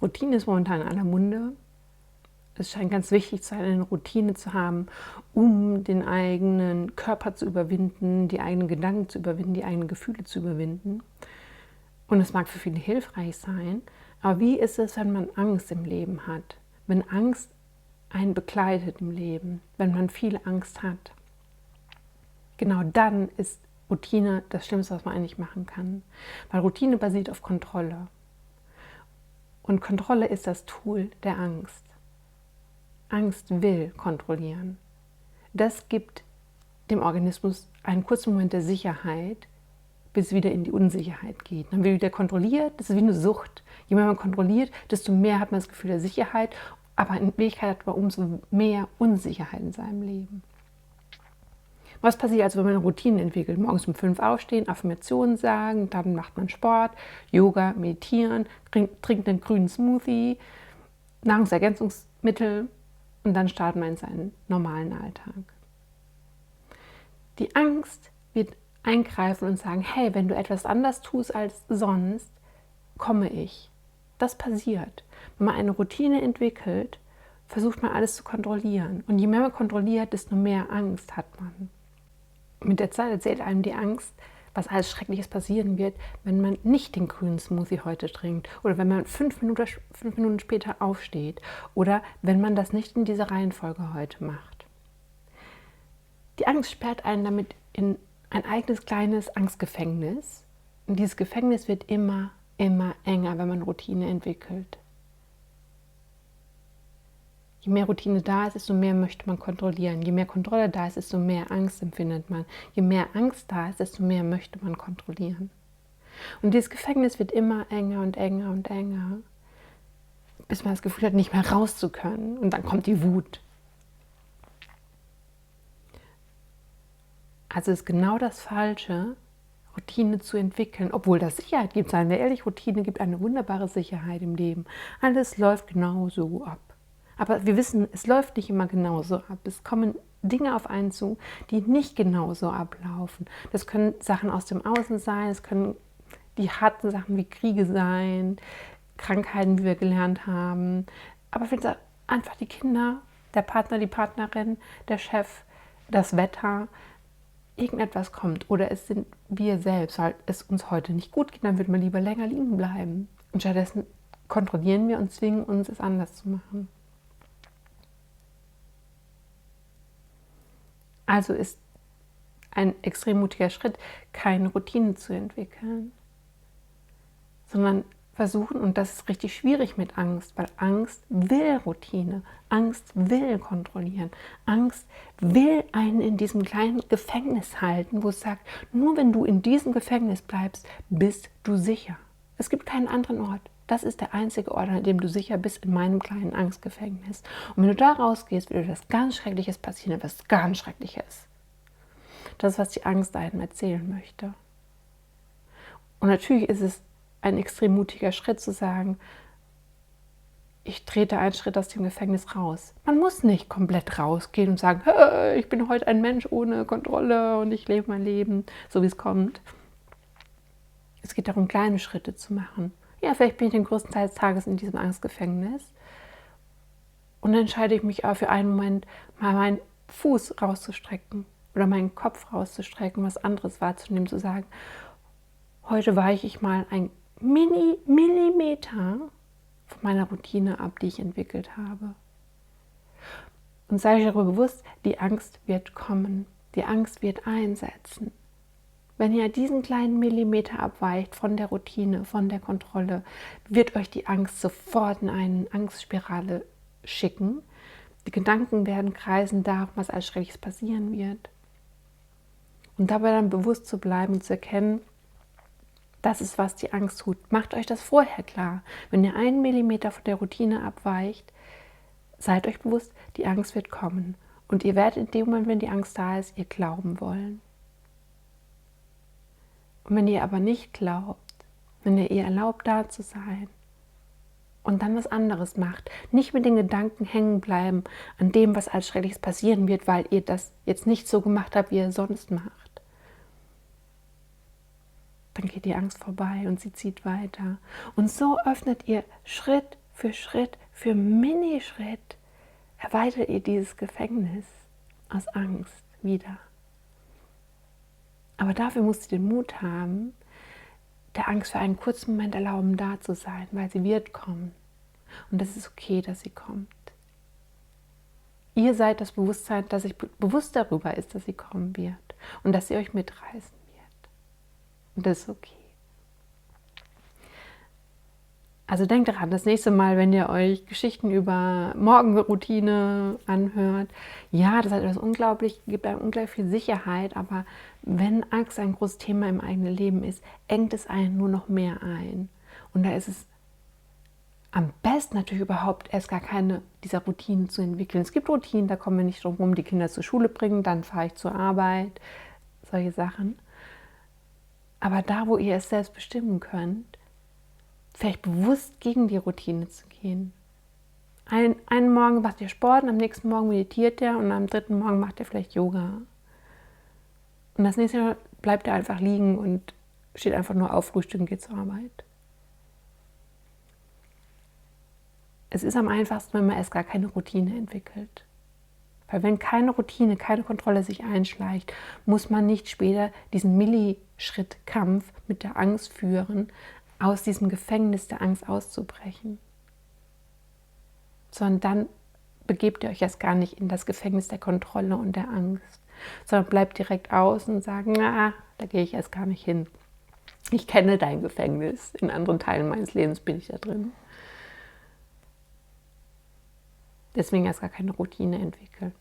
Routine ist momentan in aller Munde. Es scheint ganz wichtig zu sein, eine Routine zu haben, um den eigenen Körper zu überwinden, die eigenen Gedanken zu überwinden, die eigenen Gefühle zu überwinden. Und es mag für viele hilfreich sein, aber wie ist es, wenn man Angst im Leben hat? Wenn Angst einen begleitet im Leben, wenn man viel Angst hat? Genau dann ist Routine das Schlimmste, was man eigentlich machen kann. Weil Routine basiert auf Kontrolle. Und Kontrolle ist das Tool der Angst. Angst will kontrollieren. Das gibt dem Organismus einen kurzen Moment der Sicherheit, bis es wieder in die Unsicherheit geht. Dann wird wieder kontrolliert, das ist wie eine Sucht. Je mehr man kontrolliert, desto mehr hat man das Gefühl der Sicherheit, aber in Wirklichkeit hat man umso mehr Unsicherheit in seinem Leben. Was passiert also, wenn man eine Routine entwickelt? Morgens um 5 aufstehen, Affirmationen sagen, dann macht man Sport, Yoga, meditieren, trinkt einen grünen Smoothie, Nahrungsergänzungsmittel und dann startet man in seinen normalen Alltag. Die Angst wird eingreifen und sagen, hey, wenn du etwas anders tust als sonst, komme ich. Das passiert. Wenn man eine Routine entwickelt, versucht man alles zu kontrollieren. Und je mehr man kontrolliert, desto mehr Angst hat man. Mit der Zeit erzählt einem die Angst, was alles Schreckliches passieren wird, wenn man nicht den grünen Smoothie heute trinkt oder wenn man 5 Minuten später aufsteht oder wenn man das nicht in dieser Reihenfolge heute macht. Die Angst sperrt einen damit in ein eigenes kleines Angstgefängnis. Und dieses Gefängnis wird immer enger, wenn man Routine entwickelt. Je mehr Routine da ist, desto mehr möchte man kontrollieren. Je mehr Kontrolle da ist, desto mehr Angst empfindet man. Je mehr Angst da ist, desto mehr möchte man kontrollieren. Und dieses Gefängnis wird immer enger und enger und enger, bis man das Gefühl hat, nicht mehr raus zu können. Und dann kommt die Wut. Also ist genau das Falsche, Routine zu entwickeln, obwohl das Sicherheit gibt. Seien wir ehrlich, Routine gibt eine wunderbare Sicherheit im Leben. Alles läuft genau so ab. Aber wir wissen, es läuft nicht immer genauso ab. Es kommen Dinge auf einen zu, die nicht genauso ablaufen. Das können Sachen aus dem Außen sein, es können die harten Sachen wie Kriege sein, Krankheiten, wie wir gelernt haben. Aber vielleicht einfach die Kinder, der Partner, die Partnerin, der Chef, das Wetter, irgendetwas kommt. Oder es sind wir selbst, weil es uns heute nicht gut geht, dann würden wir lieber länger liegen bleiben. Und stattdessen kontrollieren wir und zwingen uns, es anders zu machen. Also ist ein extrem mutiger Schritt, keine Routine zu entwickeln, sondern versuchen, und das ist richtig schwierig mit Angst, weil Angst will Routine, Angst will kontrollieren, Angst will einen in diesem kleinen Gefängnis halten, wo es sagt, nur wenn du in diesem Gefängnis bleibst, bist du sicher. Es gibt keinen anderen Ort. Das ist der einzige Ort, an dem du sicher bist, in meinem kleinen Angstgefängnis. Und wenn du da rausgehst, wird etwas ganz Schreckliches passieren, etwas ganz Schreckliches. Das ist, was die Angst einem erzählen möchte. Und natürlich ist es ein extrem mutiger Schritt zu sagen, ich trete einen Schritt aus dem Gefängnis raus. Man muss nicht komplett rausgehen und sagen, ich bin heute ein Mensch ohne Kontrolle und ich lebe mein Leben, so wie es kommt. Es geht darum, kleine Schritte zu machen. Ja, vielleicht bin ich den größten Teil des Tages in diesem Angstgefängnis und dann entscheide ich mich auch für einen Moment, mal meinen Fuß rauszustrecken oder meinen Kopf rauszustrecken, was anderes wahrzunehmen, zu sagen, heute weiche ich mal ein Millimeter von meiner Routine ab, die ich entwickelt habe. Und sei euch darüber bewusst, die Angst wird kommen, die Angst wird einsetzen. Wenn ihr diesen kleinen Millimeter abweicht von der Routine, von der Kontrolle, wird euch die Angst sofort in eine Angstspirale schicken. Die Gedanken werden kreisen darum, was alles Schreckliches passieren wird. Und dabei dann bewusst zu bleiben und zu erkennen, das ist, was die Angst tut. Macht euch das vorher klar. Wenn ihr 1 Millimeter von der Routine abweicht, seid euch bewusst, die Angst wird kommen. Und ihr werdet in dem Moment, wenn die Angst da ist, ihr glauben wollen. Und wenn ihr aber nicht glaubt, wenn ihr erlaubt, da zu sein und dann was anderes macht, nicht mit den Gedanken hängen bleiben an dem, was alles Schreckliches passieren wird, weil ihr das jetzt nicht so gemacht habt, wie ihr sonst macht, dann geht die Angst vorbei und sie zieht weiter. Und so öffnet ihr Schritt für Minischritt erweitert ihr dieses Gefängnis aus Angst wieder. Aber dafür muss sie den Mut haben, der Angst für einen kurzen Moment erlauben, da zu sein, weil sie wird kommen. Und das ist okay, dass sie kommt. Ihr seid das Bewusstsein, dass sich bewusst darüber ist, dass sie kommen wird und dass sie euch mitreißen wird. Und das ist okay. Also denkt daran, das nächste Mal, wenn ihr euch Geschichten über Morgenroutine anhört, ja, das hat etwas unglaublich, gibt einem unglaublich viel Sicherheit, aber wenn Angst ein großes Thema im eigenen Leben ist, engt es einen nur noch mehr ein. Und da ist es am besten natürlich überhaupt erst gar keine dieser Routinen zu entwickeln. Es gibt Routinen, da kommen wir nicht drum rum, die Kinder zur Schule bringen, dann fahre ich zur Arbeit, solche Sachen. Aber da, wo ihr es selbst bestimmen könnt, vielleicht bewusst gegen die Routine zu gehen. Einen Morgen macht ihr Sport, am nächsten Morgen meditiert ihr und am dritten Morgen macht ihr vielleicht Yoga. Und das nächste Mal bleibt ihr einfach liegen und steht einfach nur auf, frühstücken, geht zur Arbeit. Es ist am einfachsten, wenn man erst gar keine Routine entwickelt. Weil wenn keine Routine, keine Kontrolle sich einschleicht, muss man nicht später diesen Millischrittkampf mit der Angst führen, aus diesem Gefängnis der Angst auszubrechen. Sondern dann begebt ihr euch erst gar nicht in das Gefängnis der Kontrolle und der Angst, sondern bleibt direkt außen und sagt, na, da gehe ich erst gar nicht hin. Ich kenne dein Gefängnis, in anderen Teilen meines Lebens bin ich da drin. Deswegen erst gar keine Routine entwickeln.